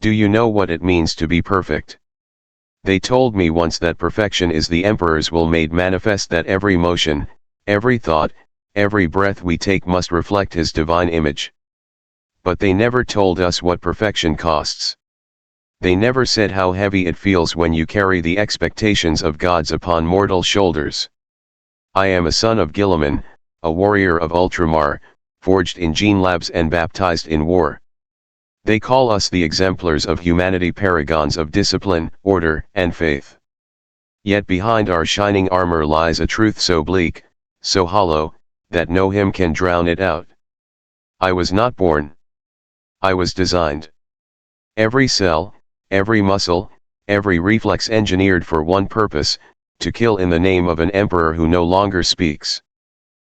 Do you know what it means to be perfect? They told me once that perfection is the Emperor's will made manifest, that every motion, every thought, every breath we take must reflect his divine image. But they never told us what perfection costs. They never said how heavy it feels when you carry the expectations of gods upon mortal shoulders. I am a son of Guilliman, a warrior of Ultramar, forged in gene labs and baptized in war. They call us the exemplars of humanity, paragons of discipline, order, and faith. Yet behind our shining armor lies a truth so bleak, so hollow, that no hymn can drown it out. I was not born. I was designed. Every cell, every muscle, every reflex engineered for one purpose, to kill in the name of an emperor who no longer speaks.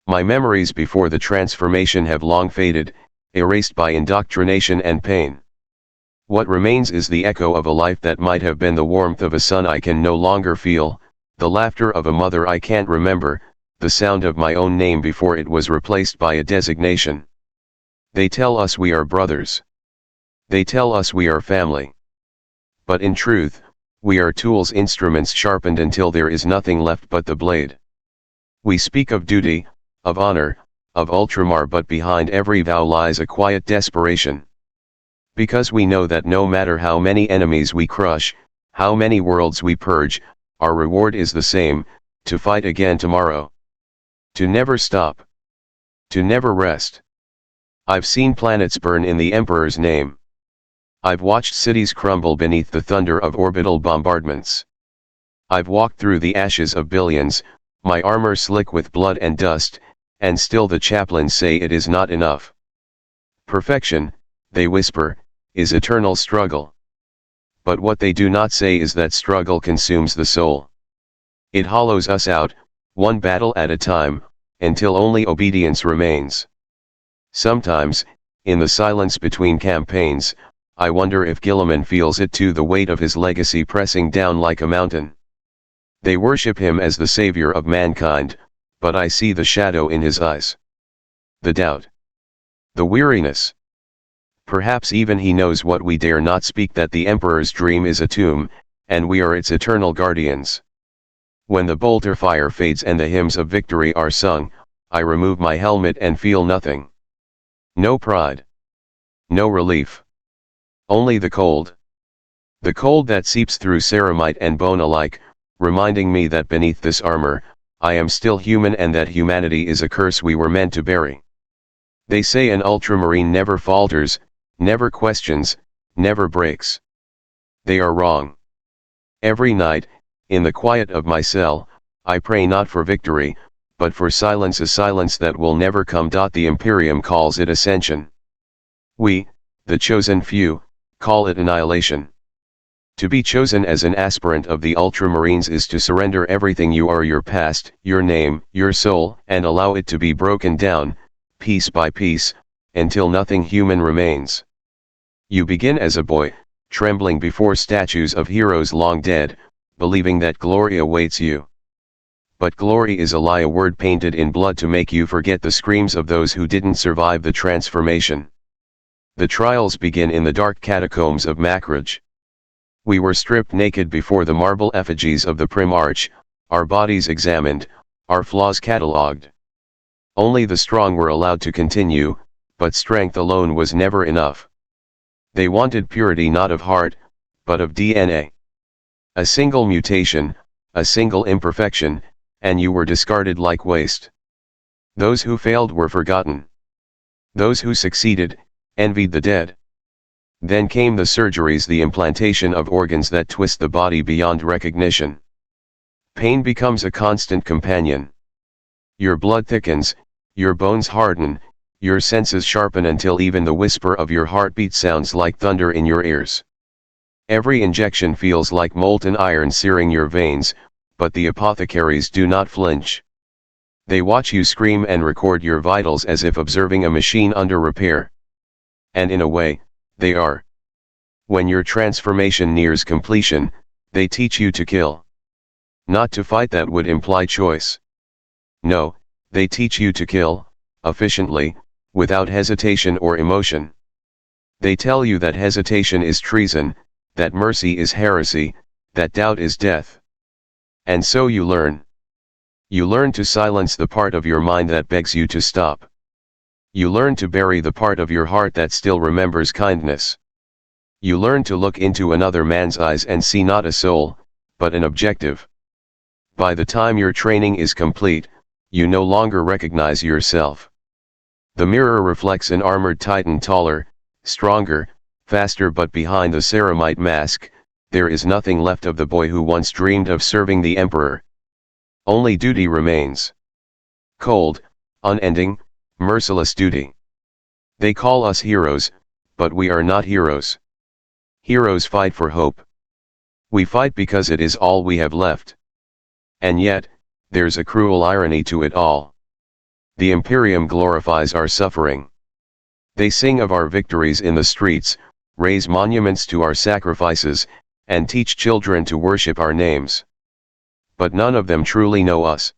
My memories before the transformation have long faded, erased by indoctrination and pain. What remains is the echo of a life that might have been, the warmth of a sun I can no longer feel, the laughter of a mother I can't remember, the sound of my own name before it was replaced by a designation. They tell us we are brothers. They tell us we are family. But in truth, we are tools, instruments sharpened until there is nothing left but the blade. We speak of duty, of honor, of Ultramar, but behind every vow lies a quiet desperation. Because we know that no matter how many enemies we crush, how many worlds we purge, our reward is the same: to fight again tomorrow. To never stop. To never rest. I've seen planets burn in the Emperor's name. I've watched cities crumble beneath the thunder of orbital bombardments. I've walked through the ashes of billions, my armor slick with blood and dust, and still the chaplains say it is not enough. Perfection, they whisper, is eternal struggle. But what they do not say is that struggle consumes the soul. It hollows us out, one battle at a time, until only obedience remains. Sometimes, in the silence between campaigns, I wonder if Guilliman feels it too, the weight of his legacy pressing down like a mountain. They worship him as the savior of mankind, but I see the shadow in his eyes. The doubt. The weariness. Perhaps even he knows what we dare not speak, that the Emperor's dream is a tomb, and we are its eternal guardians. When the bolter fire fades and the hymns of victory are sung, I remove my helmet and feel nothing. No pride. No relief. Only the cold. The cold that seeps through ceramite and bone alike, reminding me that beneath this armor, I am still human, and that humanity is a curse we were meant to bury. They say an Ultramarine never falters, never questions, never breaks. They are wrong. Every night, in the quiet of my cell, I pray not for victory, but for silence, a silence that will never come. The Imperium calls it ascension. We, the chosen few, call it annihilation. To be chosen as an aspirant of the Ultramarines is to surrender everything you are, your past, your name, your soul, and allow it to be broken down, piece by piece, until nothing human remains. You begin as a boy, trembling before statues of heroes long dead, believing that glory awaits you. But glory is a lie, a word painted in blood to make you forget the screams of those who didn't survive the transformation. The trials begin in the dark catacombs of Macragge. We were stripped naked before the marble effigies of the Primarch, our bodies examined, our flaws catalogued. Only the strong were allowed to continue, but strength alone was never enough. They wanted purity not of heart, but of DNA. A single mutation, a single imperfection, and you were discarded like waste. Those who failed were forgotten. Those who succeeded, envied the dead. Then came the surgeries, the implantation of organs that twist the body beyond recognition. Pain becomes a constant companion. Your blood thickens, your bones harden, your senses sharpen until even the whisper of your heartbeat sounds like thunder in your ears. Every injection feels like molten iron searing your veins, but the apothecaries do not flinch. They watch you scream and record your vitals as if observing a machine under repair. And in a way, they are. When your transformation nears completion, they teach you to kill. Not to fight, that would imply choice. No, they teach you to kill, efficiently, without hesitation or emotion. They tell you that hesitation is treason, that mercy is heresy, that doubt is death. And so you learn. You learn to silence the part of your mind that begs you to stop. You learn to bury the part of your heart that still remembers kindness. You learn to look into another man's eyes and see not a soul, but an objective. By the time your training is complete, you no longer recognize yourself. The mirror reflects an armored titan, taller, stronger, faster, but behind the ceramite mask, there is nothing left of the boy who once dreamed of serving the emperor. Only duty remains. Cold, unending, merciless duty. They call us heroes, but we are not heroes. Heroes fight for hope. We fight because it is all we have left. And yet, there's a cruel irony to it all. The Imperium glorifies our suffering. They sing of our victories in the streets, raise monuments to our sacrifices, and teach children to worship our names. But none of them truly know us.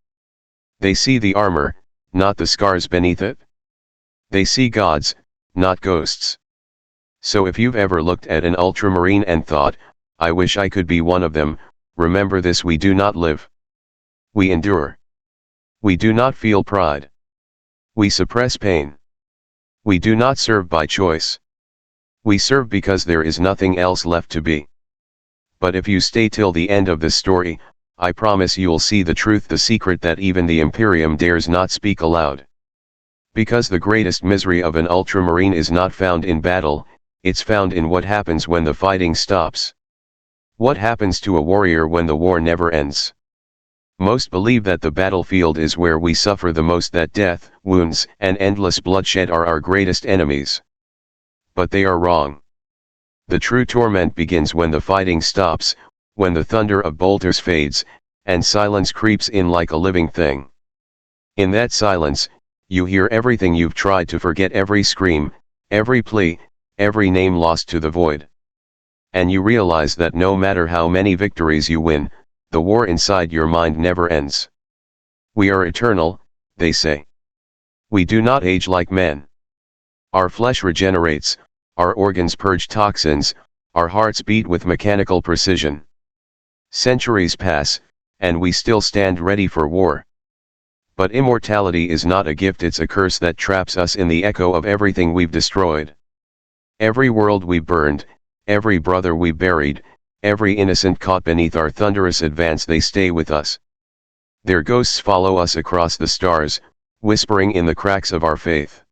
They see the armor, not the scars beneath it. They see gods, not ghosts. So if you've ever looked at an Ultramarine and thought, I wish I could be one of them, remember this: we do not live. We endure. We do not feel pride. We suppress pain. We do not serve by choice. We serve because there is nothing else left to be. But if you stay till the end of this story, I promise you'll see the truth, the secret that even the Imperium dares not speak aloud. Because the greatest misery of an Ultramarine is not found in battle, it's found in what happens when the fighting stops. What happens to a warrior when the war never ends? Most believe that the battlefield is where we suffer the most, that death, wounds, and endless bloodshed are our greatest enemies. But they are wrong. The true torment begins when the fighting stops, when the thunder of bolters fades, and silence creeps in like a living thing. In that silence, you hear everything you've tried to forget, every scream, every plea, every name lost to the void. And you realize that no matter how many victories you win, the war inside your mind never ends. We are eternal, they say. We do not age like men. Our flesh regenerates, our organs purge toxins, our hearts beat with mechanical precision. Centuries pass, and we still stand ready for war. But immortality is not a gift, it's a curse that traps us in the echo of everything we've destroyed. Every world we burned, every brother we buried, every innocent caught beneath our thunderous advance, they stay with us. Their ghosts follow us across the stars, whispering in the cracks of our faith.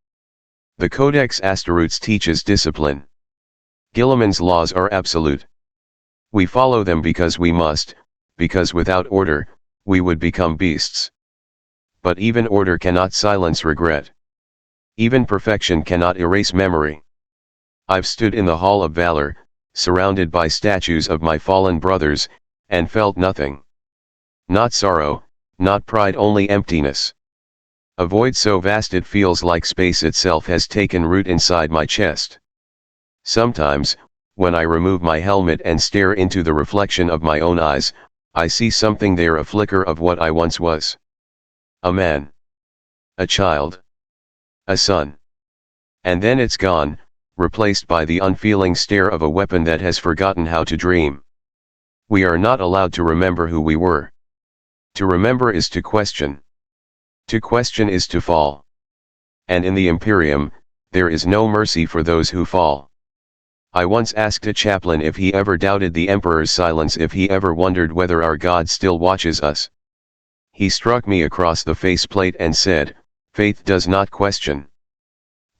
The Codex Asterutes teaches discipline. Gilliman's laws are absolute. We follow them because we must, because without order, we would become beasts. But even order cannot silence regret. Even perfection cannot erase memory. I've stood in the Hall of Valor, surrounded by statues of my fallen brothers, and felt nothing. Not sorrow, not pride, only emptiness. A void so vast it feels like space itself has taken root inside my chest. Sometimes, when I remove my helmet and stare into the reflection of my own eyes, I see something there, a flicker of what I once was. A man. A child. A son. And then it's gone, replaced by the unfeeling stare of a weapon that has forgotten how to dream. We are not allowed to remember who we were. To remember is to question. To question is to fall. And in the Imperium, there is no mercy for those who fall. I once asked a chaplain if he ever doubted the Emperor's silence, if he ever wondered whether our God still watches us. He struck me across the faceplate and said, "Faith does not question."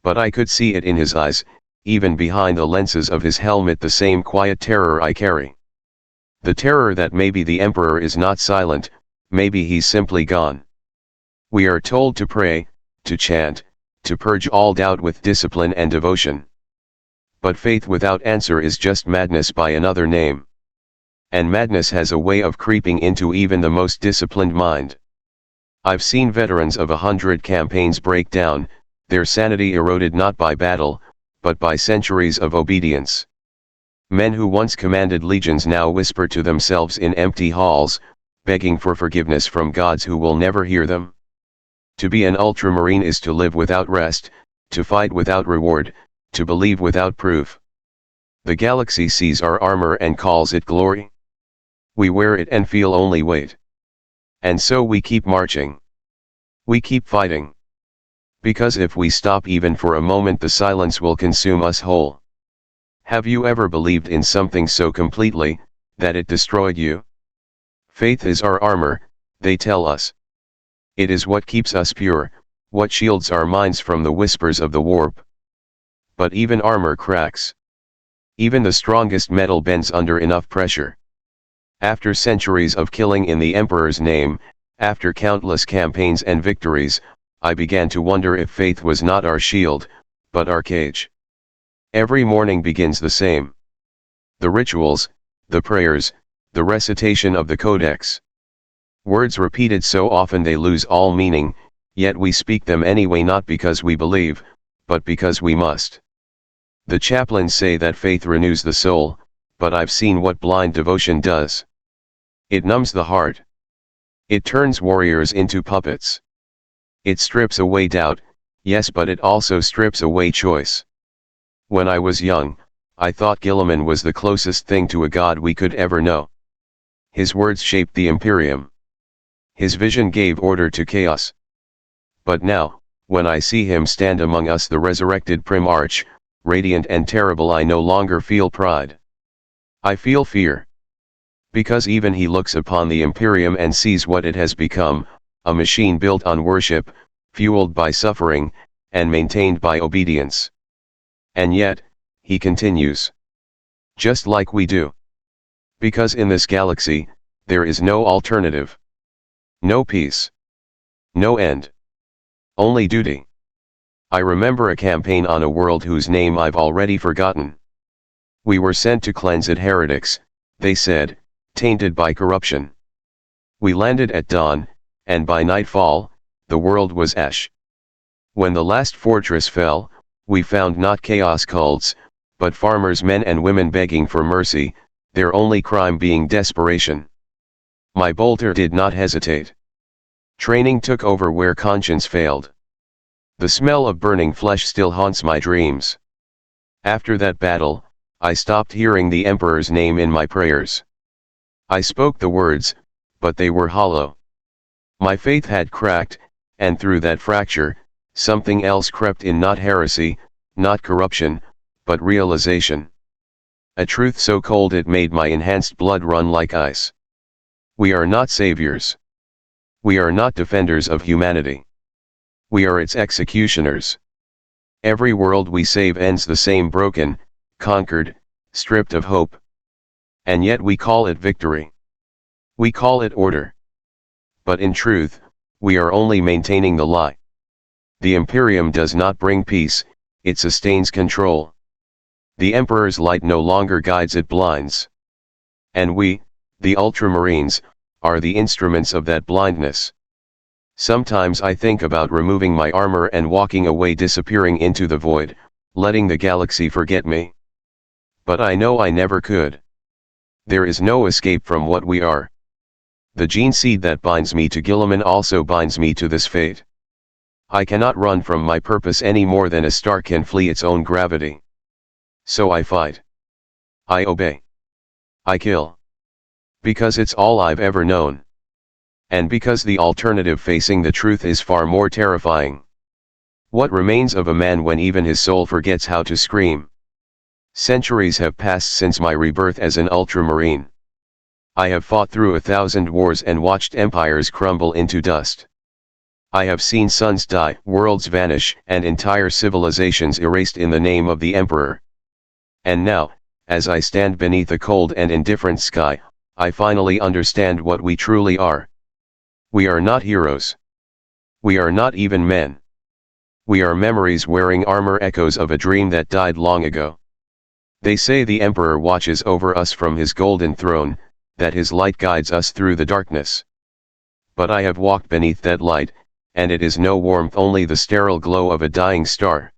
But I could see it in his eyes, even behind the lenses of his helmet, the same quiet terror I carry. The terror that maybe the Emperor is not silent, maybe he's simply gone. We are told to pray, to chant, to purge all doubt with discipline and devotion. But faith without answer is just madness by another name. And madness has a way of creeping into even the most disciplined mind. I've seen veterans of 100 campaigns break down, their sanity eroded not by battle, but by centuries of obedience. Men who once commanded legions now whisper to themselves in empty halls, begging for forgiveness from gods who will never hear them. To be an Ultramarine is to live without rest, to fight without reward, to believe without proof. The galaxy sees our armor and calls it glory. We wear it and feel only weight. And so we keep marching. We keep fighting. Because if we stop even for a moment, the silence will consume us whole. Have you ever believed in something so completely, that it destroyed you? Faith is our armor, they tell us. It is what keeps us pure, what shields our minds from the whispers of the warp. But even armor cracks. Even the strongest metal bends under enough pressure. After centuries of killing in the Emperor's name, after countless campaigns and victories, I began to wonder if faith was not our shield, but our cage. Every morning begins the same. The rituals, the prayers, the recitation of the codex. Words repeated so often they lose all meaning, yet we speak them anyway, not because we believe, but because we must. The chaplains say that faith renews the soul, but I've seen what blind devotion does. It numbs the heart. It turns warriors into puppets. It strips away doubt, yes, but it also strips away choice. When I was young, I thought Guilliman was the closest thing to a god we could ever know. His words shaped the Imperium. His vision gave order to chaos. But now, when I see him stand among us, the resurrected Primarch, radiant and terrible, I no longer feel pride. I feel fear. Because even he looks upon the Imperium and sees what it has become, a machine built on worship, fueled by suffering, and maintained by obedience. And yet, he continues. Just like we do. Because in this galaxy, there is no alternative. No peace. No end. Only duty. I remember a campaign on a world whose name I've already forgotten. We were sent to cleanse it heretics, they said, tainted by corruption. We landed at dawn, and by nightfall, the world was ash. When the last fortress fell, we found not chaos cults, but farmers, men and women begging for mercy, their only crime being desperation. My bolter did not hesitate. Training took over where conscience failed. The smell of burning flesh still haunts my dreams. After that battle, I stopped hearing the Emperor's name in my prayers. I spoke the words, but they were hollow. My faith had cracked, and through that fracture, something else crept in, not heresy, not corruption, but realization. A truth so cold it made my enhanced blood run like ice. We are not saviors. We are not defenders of humanity. We are its executioners. Every world we save ends the same, broken, conquered, stripped of hope. And yet we call it victory. We call it order. But in truth, we are only maintaining the lie. The Imperium does not bring peace, it sustains control. The Emperor's light no longer guides, it blinds. And we, the Ultramarines, are the instruments of that blindness. Sometimes I think about removing my armor and walking away, disappearing into the void, letting the galaxy forget me. But I know I never could. There is no escape from what we are. The gene seed that binds me to Guilliman also binds me to this fate. I cannot run from my purpose any more than a star can flee its own gravity. So I fight. I obey. I kill. Because it's all I've ever known. And because the alternative, facing the truth, is far more terrifying. What remains of a man when even his soul forgets how to scream? Centuries have passed since my rebirth as an Ultramarine. I have fought through 1,000 wars and watched empires crumble into dust. I have seen sons die, worlds vanish, and entire civilizations erased in the name of the Emperor. And now, as I stand beneath a cold and indifferent sky, I finally understand what we truly are. We are not heroes. We are not even men. We are memories wearing armor, echoes of a dream that died long ago. They say the Emperor watches over us from his golden throne, that his light guides us through the darkness. But I have walked beneath that light, and it is no warmth, only the sterile glow of a dying star.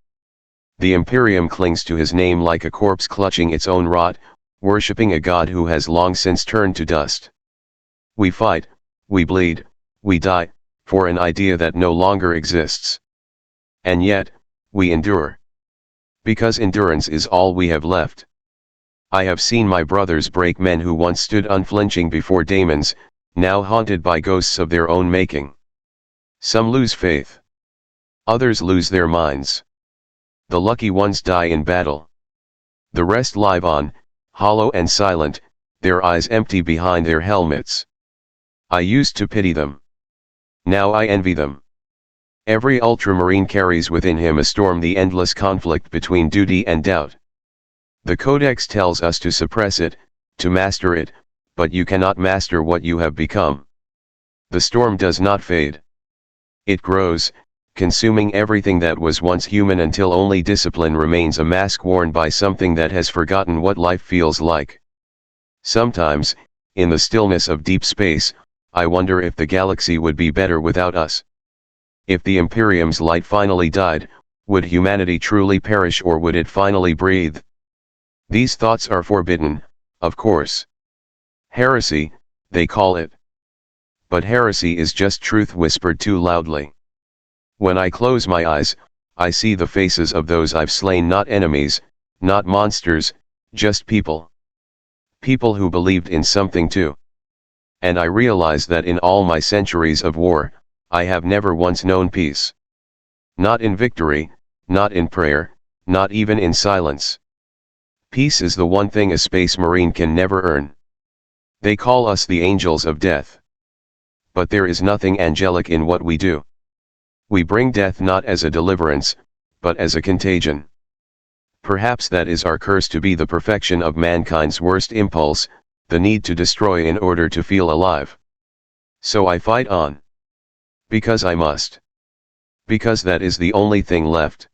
The Imperium clings to his name like a corpse clutching its own rot, worshipping a god who has long since turned to dust. We fight, we bleed, we die, for an idea that no longer exists. And yet, we endure. Because endurance is all we have left. I have seen my brothers break, men who once stood unflinching before demons, now haunted by ghosts of their own making. Some lose faith. Others lose their minds. The lucky ones die in battle. The rest live on, hollow and silent, their eyes empty behind their helmets. I used to pity them. Now I envy them. Every Ultramarine carries within him a storm, the endless conflict between duty and doubt. The Codex tells us to suppress it, to master it, but you cannot master what you have become. The storm does not fade. It grows, consuming everything that was once human until only discipline remains, a mask worn by something that has forgotten what life feels like. Sometimes, in the stillness of deep space, I wonder if the galaxy would be better without us. If the Imperium's light finally died, would humanity truly perish, or would it finally breathe? These thoughts are forbidden, of course. Heresy, they call it. But heresy is just truth whispered too loudly. When I close my eyes, I see the faces of those I've slain, not enemies, not monsters, just people. People who believed in something too. And I realize that in all my centuries of war, I have never once known peace. Not in victory, not in prayer, not even in silence. Peace is the one thing a Space Marine can never earn. They call us the angels of death. But there is nothing angelic in what we do. We bring death not as a deliverance, but as a contagion. Perhaps that is our curse, to be the perfection of mankind's worst impulse, the need to destroy in order to feel alive. So I fight on. Because I must. Because that is the only thing left.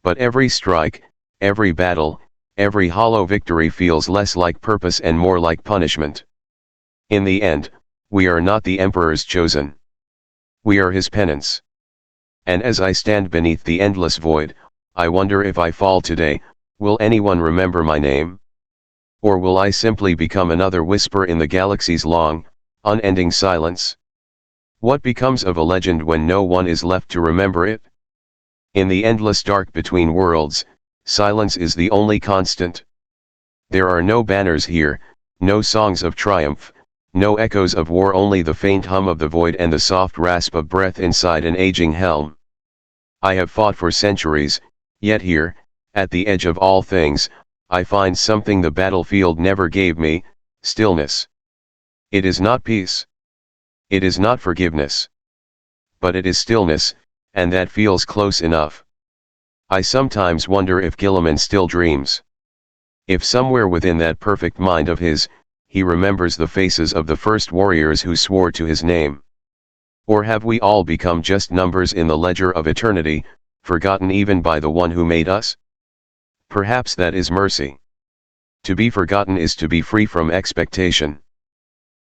But every strike, every battle, every hollow victory feels less like purpose and more like punishment. In the end, we are not the Emperor's chosen. We are his penance. And as I stand beneath the endless void, I wonder, if I fall today, will anyone remember my name? Or will I simply become another whisper in the galaxy's long, unending silence? What becomes of a legend when no one is left to remember it? In the endless dark between worlds, silence is the only constant. There are no banners here, no songs of triumph, no echoes of war, only the faint hum of the void and the soft rasp of breath inside an aging helm. I have fought for centuries, yet here, at the edge of all things, I find something the battlefield never gave me: stillness. It is not peace. It is not forgiveness. But it is stillness, and that feels close enough. I sometimes wonder if Guilliman still dreams. If somewhere within that perfect mind of his, he remembers the faces of the first warriors who swore to his name. Or have we all become just numbers in the ledger of eternity, forgotten even by the one who made us? Perhaps that is mercy. To be forgotten is to be free from expectation.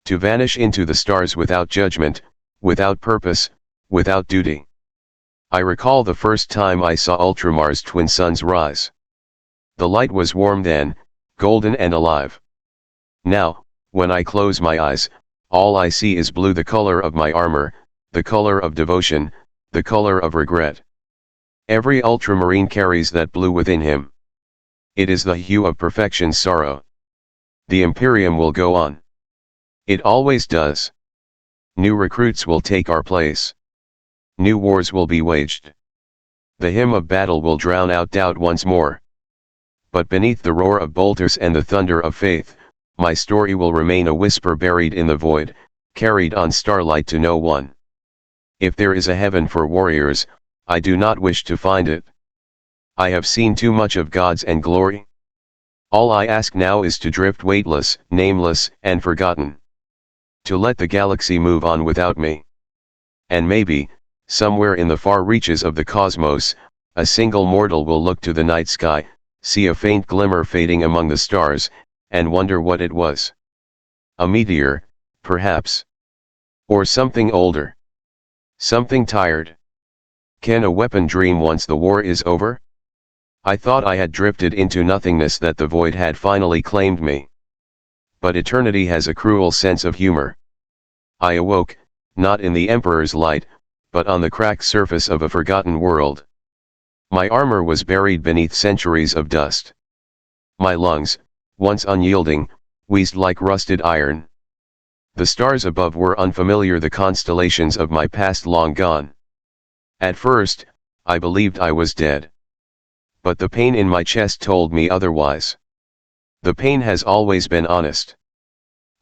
To vanish into the stars without judgment, without purpose, without duty. I recall the first time I saw Ultramar's twin suns rise. The light was warm then, golden and alive. Now, when I close my eyes, all I see is blue, the color of my armor, the color of devotion, the color of regret. Every Ultramarine carries that blue within him. It is the hue of perfection's sorrow. The Imperium will go on. It always does. New recruits will take our place. New wars will be waged. The hymn of battle will drown out doubt once more. But beneath the roar of bolters and the thunder of faith, my story will remain a whisper buried in the void, carried on starlight to no one. If there is a heaven for warriors, I do not wish to find it. I have seen too much of gods and glory. All I ask now is to drift weightless, nameless, and forgotten. To let the galaxy move on without me. And maybe, somewhere in the far reaches of the cosmos, a single mortal will look to the night sky, see a faint glimmer fading among the stars, and wonder what it was. A meteor, perhaps. Or something older. Something tired. Can a weapon dream once the war is over? I thought I had drifted into nothingness, that the void had finally claimed me. But eternity has a cruel sense of humor. I awoke, not in the Emperor's light, but on the cracked surface of a forgotten world. My armor was buried beneath centuries of dust. My lungs, once unyielding, wheezed like rusted iron. The stars above were unfamiliar, the constellations of my past long gone. At first, I believed I was dead. But the pain in my chest told me otherwise. The pain has always been honest.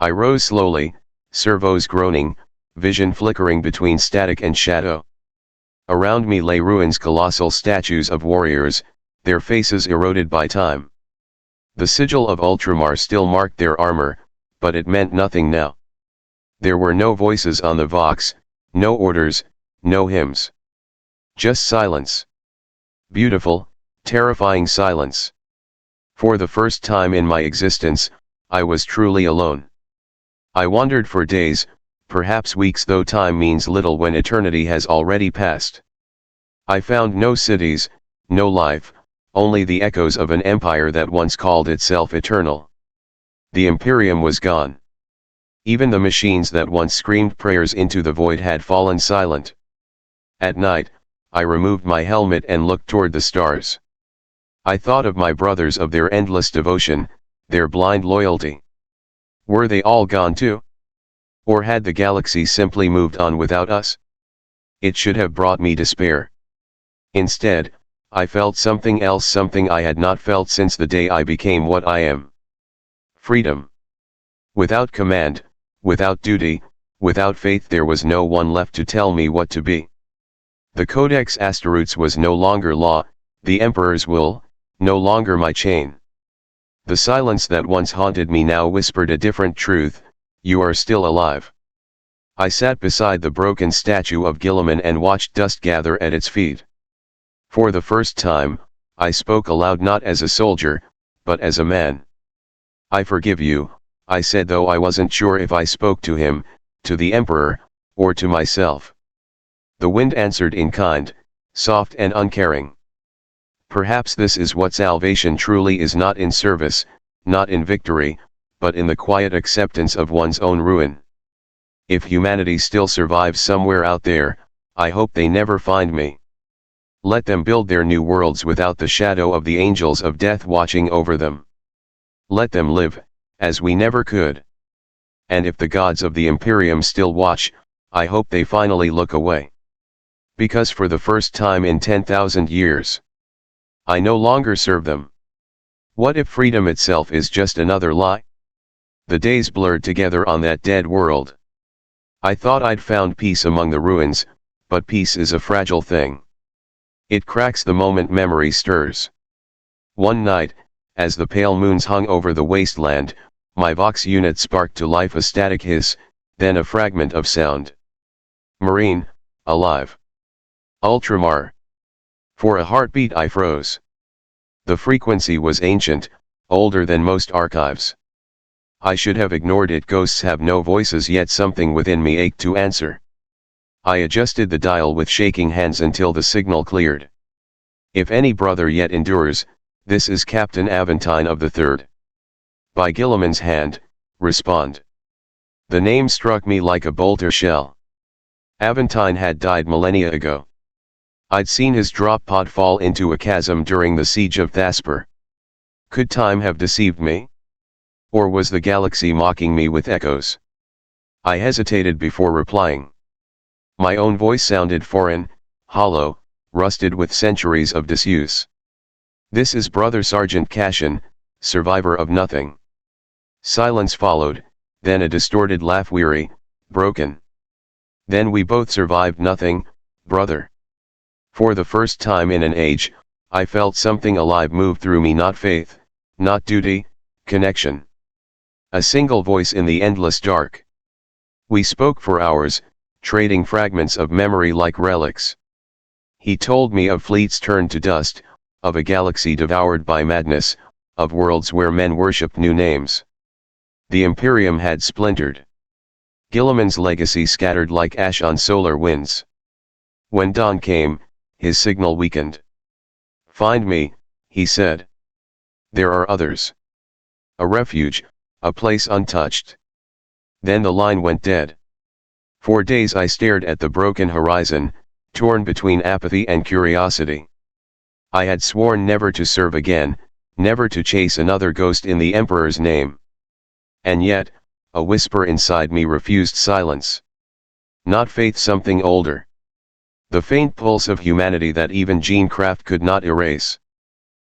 I rose slowly, servos groaning, vision flickering between static and shadow. Around me lay ruins, colossal statues of warriors, their faces eroded by time. The sigil of Ultramar still marked their armor, but it meant nothing now. There were no voices on the Vox, no orders, no hymns. Just silence. Beautiful, terrifying silence. For the first time in my existence, I was truly alone. I wandered for days, perhaps weeks, though time means little when eternity has already passed. I found no cities, no life, only the echoes of an empire that once called itself eternal. The Imperium was gone. Even the machines that once screamed prayers into the void had fallen silent. At night, I removed my helmet and looked toward the stars. I thought of my brothers, of their endless devotion, their blind loyalty. Were they all gone too? Or had the galaxy simply moved on without us? It should have brought me despair. Instead, I felt something else, something I had not felt since the day I became what I am. Freedom. Without command, without duty, without faith, there was no one left to tell me what to be. The Codex Asteroutes was no longer law, the Emperor's will, no longer my chain. The silence that once haunted me now whispered a different truth: you are still alive. I sat beside the broken statue of Guilliman and watched dust gather at its feet. For the first time, I spoke aloud, not as a soldier, but as a man. I forgive you, I said, though I wasn't sure if I spoke to him, to the Emperor, or to myself. The wind answered in kind, soft and uncaring. Perhaps this is what salvation truly is, not in service, not in victory, but in the quiet acceptance of one's own ruin. If humanity still survives somewhere out there, I hope they never find me. Let them build their new worlds without the shadow of the angels of death watching over them. Let them live, as we never could. And if the gods of the Imperium still watch, I hope they finally look away. Because for the first time in 10,000 years, I no longer serve them. What if freedom itself is just another lie? The days blurred together on that dead world. I thought I'd found peace among the ruins, but peace is a fragile thing. It cracks the moment memory stirs. One night, as the pale moons hung over the wasteland, my Vox unit sparked to life, a static hiss, then a fragment of sound. Marine, alive. Ultramar. For a heartbeat I froze. The frequency was ancient, older than most archives. I should have ignored it. Ghosts have no voices, yet something within me ached to answer. I adjusted the dial with shaking hands until the signal cleared. If any brother yet endures, this is Captain Aventine of the 3rd. By Guilliman's hand, respond. The name struck me like a bolter shell. Aventine had died millennia ago. I'd seen his drop pod fall into a chasm during the siege of Thasper. Could time have deceived me? Or was the galaxy mocking me with echoes? I hesitated before replying. My own voice sounded foreign, hollow, rusted with centuries of disuse. This is Brother Sergeant Cashin, survivor of nothing. Silence followed, then a distorted laugh, weary, broken. Then we both survived nothing, brother. For the first time in an age, I felt something alive move through me, not faith, not duty, connection. A single voice in the endless dark. We spoke for hours, trading fragments of memory like relics. He told me of fleets turned to dust, of a galaxy devoured by madness, of worlds where men worshipped new names. The Imperium had splintered. Guilliman's legacy scattered like ash on solar winds. When dawn came, his signal weakened. Find me, he said. There are others. A refuge, a place untouched. Then the line went dead. For days I stared at the broken horizon, torn between apathy and curiosity. I had sworn never to serve again, never to chase another ghost in the Emperor's name. And yet, a whisper inside me refused silence. Not faith, something older. The faint pulse of humanity that even Gene Craft could not erase.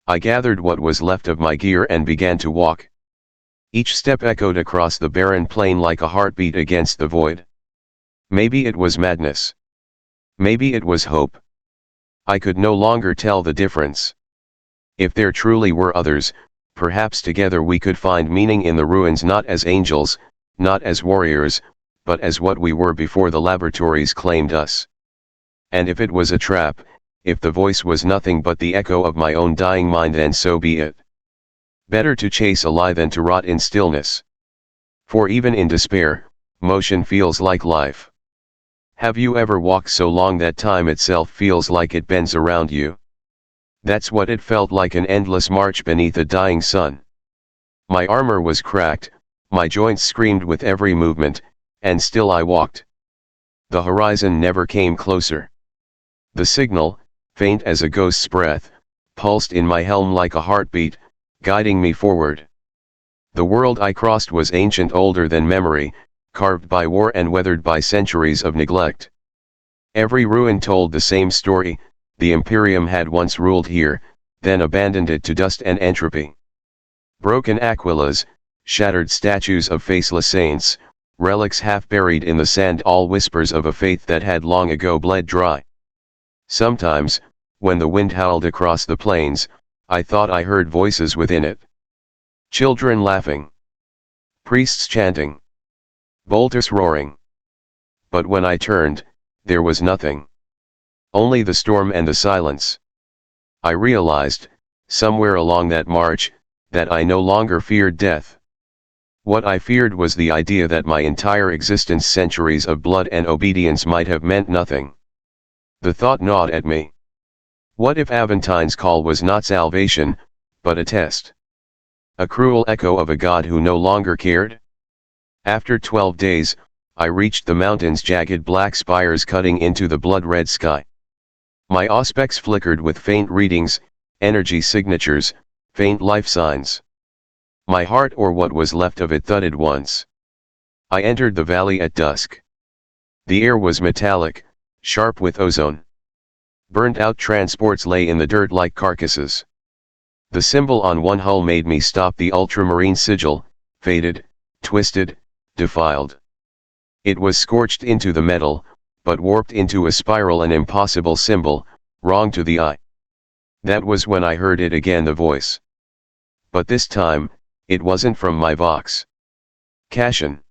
I gathered what was left of my gear and began to walk. Each step echoed across the barren plain like a heartbeat against the void. Maybe it was madness. Maybe it was hope. I could no longer tell the difference. If there truly were others, perhaps together we could find meaning in the ruins, not as angels, not as warriors, but as what we were before the laboratories claimed us. And if it was a trap, if the voice was nothing but the echo of my own dying mind, then so be it. Better to chase a lie than to rot in stillness. For even in despair, motion feels like life. Have you ever walked so long that time itself feels like it bends around you? That's what it felt like, an endless march beneath a dying sun. My armor was cracked, my joints screamed with every movement, and still I walked. The horizon never came closer. The signal, faint as a ghost's breath, pulsed in my helm like a heartbeat, guiding me forward. The world I crossed was ancient, older than memory, carved by war and weathered by centuries of neglect. Every ruin told the same story: the Imperium had once ruled here, then abandoned it to dust and entropy. Broken aquelas, shattered statues of faceless saints, relics half buried in the sand, all whispers of a faith that had long ago bled dry. Sometimes, when the wind howled across the plains, I thought I heard voices within it. Children laughing. Priests chanting. Bolters roaring. But when I turned, there was nothing. Only the storm and the silence. I realized, somewhere along that march, that I no longer feared death. What I feared was the idea that my entire existence, centuries of blood and obedience, might have meant nothing. The thought gnawed at me. What if Aventine's call was not salvation, but a test? A cruel echo of a God who no longer cared? After 12 days, I reached the mountains, jagged black spires cutting into the blood-red sky. My auspex flickered with faint readings, energy signatures, faint life signs. My heart, or what was left of it, thudded once. I entered the valley at dusk. The air was metallic, sharp with ozone. Burned-out transports lay in the dirt like carcasses. The symbol on one hull made me stop. The Ultramarine sigil, faded, twisted, defiled. It was scorched into the metal, but warped into a spiral, an impossible symbol, wrong to the eye. That was when I heard it again, the voice. But this time, it wasn't from my Vox Cassian.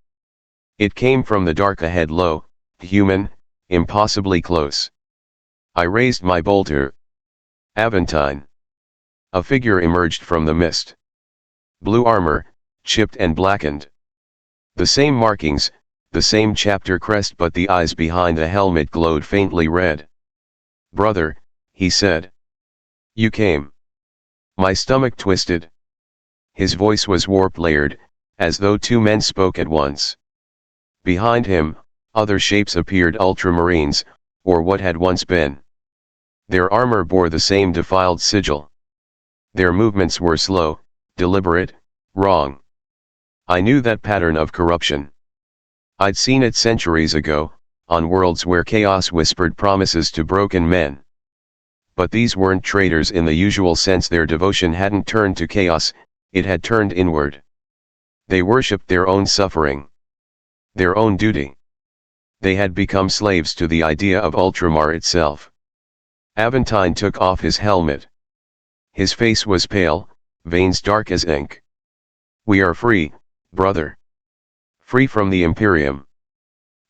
It came from the dark ahead, low, human, impossibly close. I raised my bolter. Aventine. A figure emerged from the mist. Blue armor, chipped and blackened. The same markings, the same chapter crest, but the eyes behind the helmet glowed faintly red. "Brother," he said. "You came." My stomach twisted. His voice was warp layered, as though two men spoke at once. Behind him, other shapes appeared, Ultramarines, or what had once been. Their armor bore the same defiled sigil. Their movements were slow, deliberate, wrong. I knew that pattern of corruption. I'd seen it centuries ago, on worlds where chaos whispered promises to broken men. But these weren't traitors in the usual sense. Their devotion hadn't turned to chaos, it had turned inward. They worshipped their own suffering, their own duty. They had become slaves to the idea of Ultramar itself. Aventine took off his helmet. His face was pale, veins dark as ink. "We are free, brother. Free from the Imperium.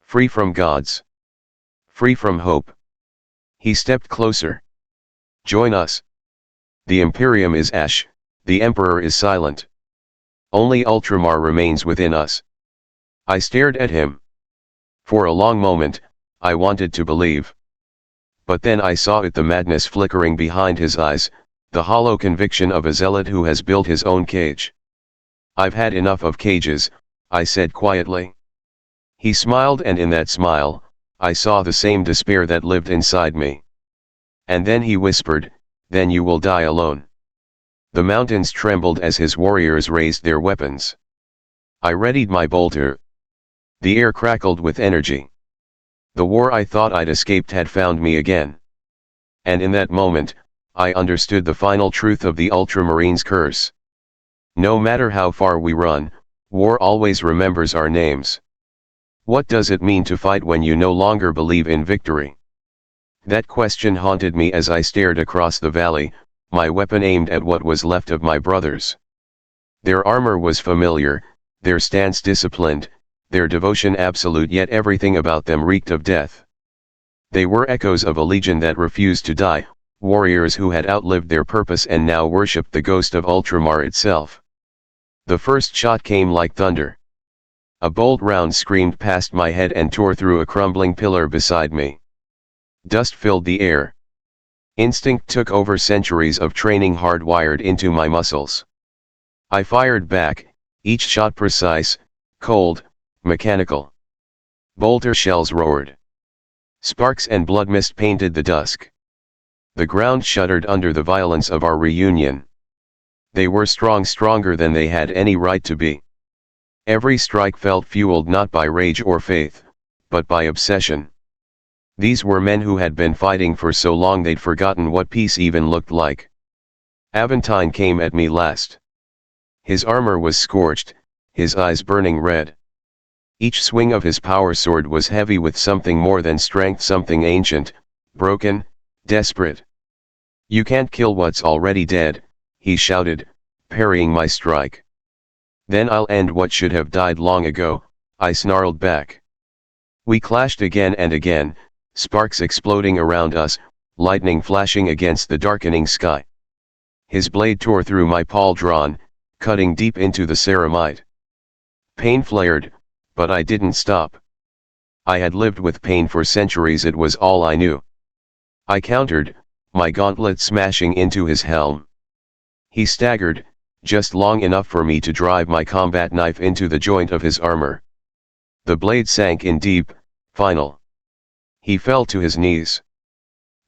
Free from gods. Free from hope." He stepped closer. "Join us. The Imperium is ash, the Emperor is silent. Only Ultramar remains within us." I stared at him. For a long moment, I wanted to believe. But then I saw it, the madness flickering behind his eyes, the hollow conviction of a zealot who has built his own cage. "I've had enough of cages," I said quietly. He smiled, and in that smile, I saw the same despair that lived inside me. And then he whispered, then you will die alone. The mountains trembled as his warriors raised their weapons. I readied my bolter. The air crackled with energy. The war I thought I'd escaped had found me again. And in that moment, I understood the final truth of the Ultramarines' curse. No matter how far we run, war always remembers our names. What does it mean to fight when you no longer believe in victory? That question haunted me as I stared across the valley, my weapon aimed at what was left of my brothers. Their armor was familiar, their stance disciplined, their devotion absolute, yet everything about them reeked of death. They were echoes of a legion that refused to die, warriors who had outlived their purpose and now worshipped the ghost of Ultramar itself. The first shot came like thunder. A bolt round screamed past my head and tore through a crumbling pillar beside me. Dust filled the air. Instinct took over, centuries of training hardwired into my muscles. I fired back, each shot precise, cold, mechanical. Bolter shells roared. Sparks and blood mist painted the dusk. The ground shuddered under the violence of our reunion. They were stronger than they had any right to be. Every strike felt fueled not by rage or faith, but by obsession. These were men who had been fighting for so long they'd forgotten what peace even looked like. Aventine came at me last. His armor was scorched, his eyes burning red. Each swing of his power sword was heavy with something more than strength, something ancient, broken, desperate. "You can't kill what's already dead," he shouted, parrying my strike. "Then I'll end what should have died long ago," I snarled back. We clashed again and again, sparks exploding around us, lightning flashing against the darkening sky. His blade tore through my pauldron, cutting deep into the ceramite. Pain flared, but I didn't stop. I had lived with pain for centuries, it was all I knew. I countered, my gauntlet smashing into his helm. He staggered, just long enough for me to drive my combat knife into the joint of his armor. The blade sank in deep, final. He fell to his knees.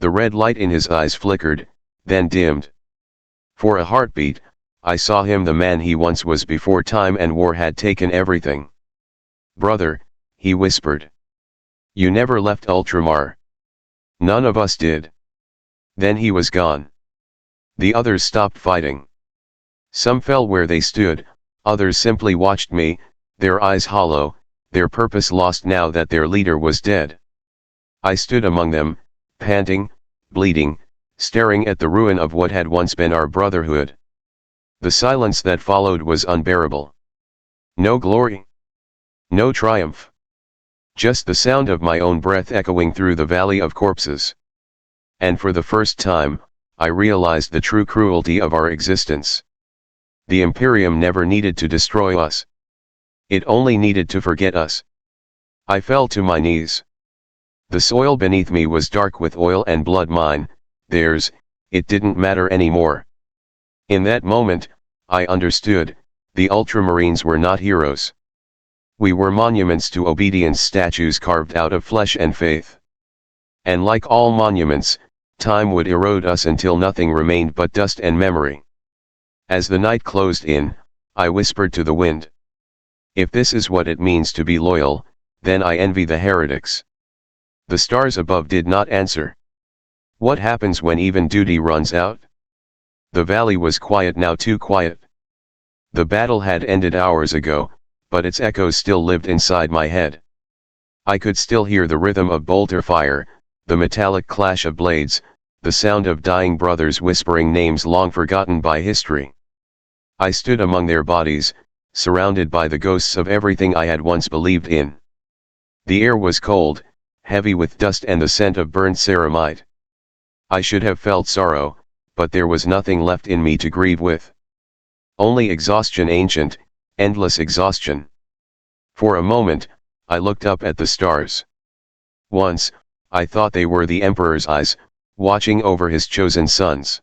The red light in his eyes flickered, then dimmed. For a heartbeat, I saw him the man he once was before time and war had taken everything. "Brother," he whispered. "You never left Ultramar." "None of us did." Then he was gone. The others stopped fighting. Some fell where they stood, others simply watched me, their eyes hollow, their purpose lost now that their leader was dead. I stood among them, panting, bleeding, staring at the ruin of what had once been our brotherhood. The silence that followed was unbearable. No glory. No triumph. Just the sound of my own breath echoing through the valley of corpses. And for the first time, I realized the true cruelty of our existence. The Imperium never needed to destroy us. It only needed to forget us. I fell to my knees. The soil beneath me was dark with oil and blood, mine, theirs, it didn't matter anymore. In that moment, I understood, the Ultramarines were not heroes. We were monuments to obedience, statues carved out of flesh and faith. And like all monuments, time would erode us until nothing remained but dust and memory. As the night closed in, I whispered to the wind. If this is what it means to be loyal, then I envy the heretics. The stars above did not answer. What happens when even duty runs out? The valley was quiet now, too quiet. The battle had ended hours ago, but its echoes still lived inside my head. I could still hear the rhythm of bolter fire, the metallic clash of blades, the sound of dying brothers whispering names long forgotten by history. I stood among their bodies, surrounded by the ghosts of everything I had once believed in. The air was cold, heavy with dust and the scent of burnt ceramite. I should have felt sorrow, but there was nothing left in me to grieve with. Only exhaustion, ancient, endless exhaustion. For a moment, I looked up at the stars. Once, I thought they were the Emperor's eyes, watching over his chosen sons.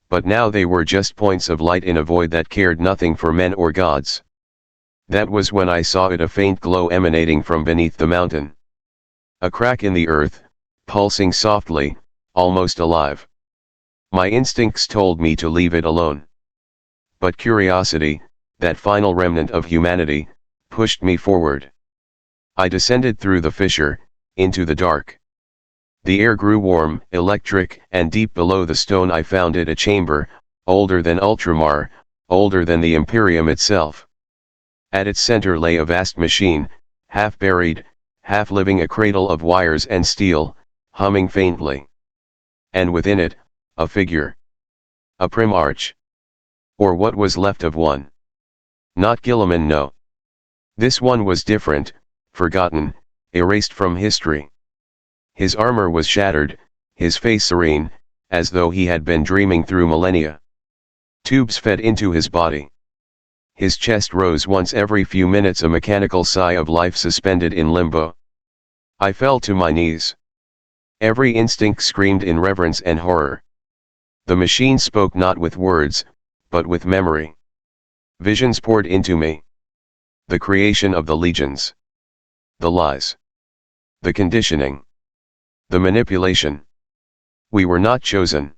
But now they were just points of light in a void that cared nothing for men or gods. That was when I saw it, a faint glow emanating from beneath the mountain. A crack in the earth, pulsing softly, almost alive. My instincts told me to leave it alone. But curiosity, that final remnant of humanity, pushed me forward. I descended through the fissure, into the dark. The air grew warm, electric, and deep below the stone I found it a chamber, older than Ultramar, older than the Imperium itself. At its center lay a vast machine, half buried, half living, a cradle of wires and steel, humming faintly. And within it, a figure. A Primarch. Or what was left of one. Not Guilliman, no. This one was different, forgotten, erased from history. His armor was shattered, his face serene, as though he had been dreaming through millennia. Tubes fed into his body. His chest rose once every few minutes, a mechanical sigh of life suspended in limbo. I fell to my knees. Every instinct screamed in reverence and horror. The machine spoke not with words, but with memory. Visions poured into me. The creation of the legions. The lies. The conditioning. The manipulation. We were not chosen.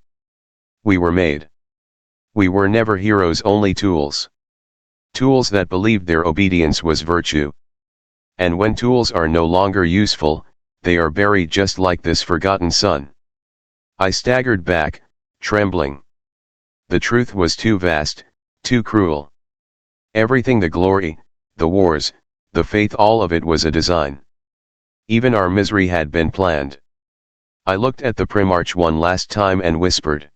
We were made. We were never heroes, only tools. Tools that believed their obedience was virtue. And when tools are no longer useful, they are buried, just like this forgotten son. I staggered back, trembling. The truth was too vast, too cruel. Everything, the glory, the wars, the faith, all of it was a design. Even our misery had been planned. I looked at the Primarch one last time and whispered.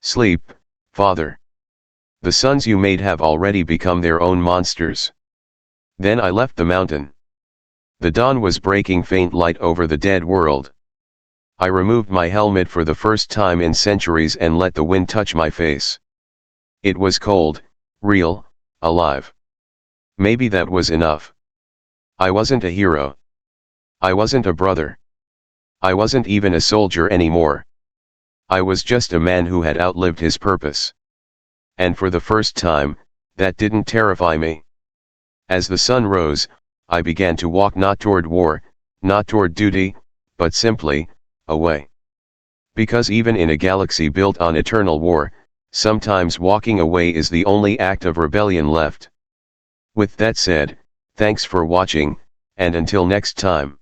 Sleep, Father. The sons you made have already become their own monsters. Then I left the mountain. The dawn was breaking, faint light over the dead world. I removed my helmet for the first time in centuries and let the wind touch my face. It was cold, real, alive. Maybe that was enough. I wasn't a hero. I wasn't a brother. I wasn't even a soldier anymore. I was just a man who had outlived his purpose. And for the first time, that didn't terrify me. As the sun rose, I began to walk, not toward war, not toward duty, but simply, away. Because even in a galaxy built on eternal war, sometimes walking away is the only act of rebellion left. With that said, thanks for watching, and until next time.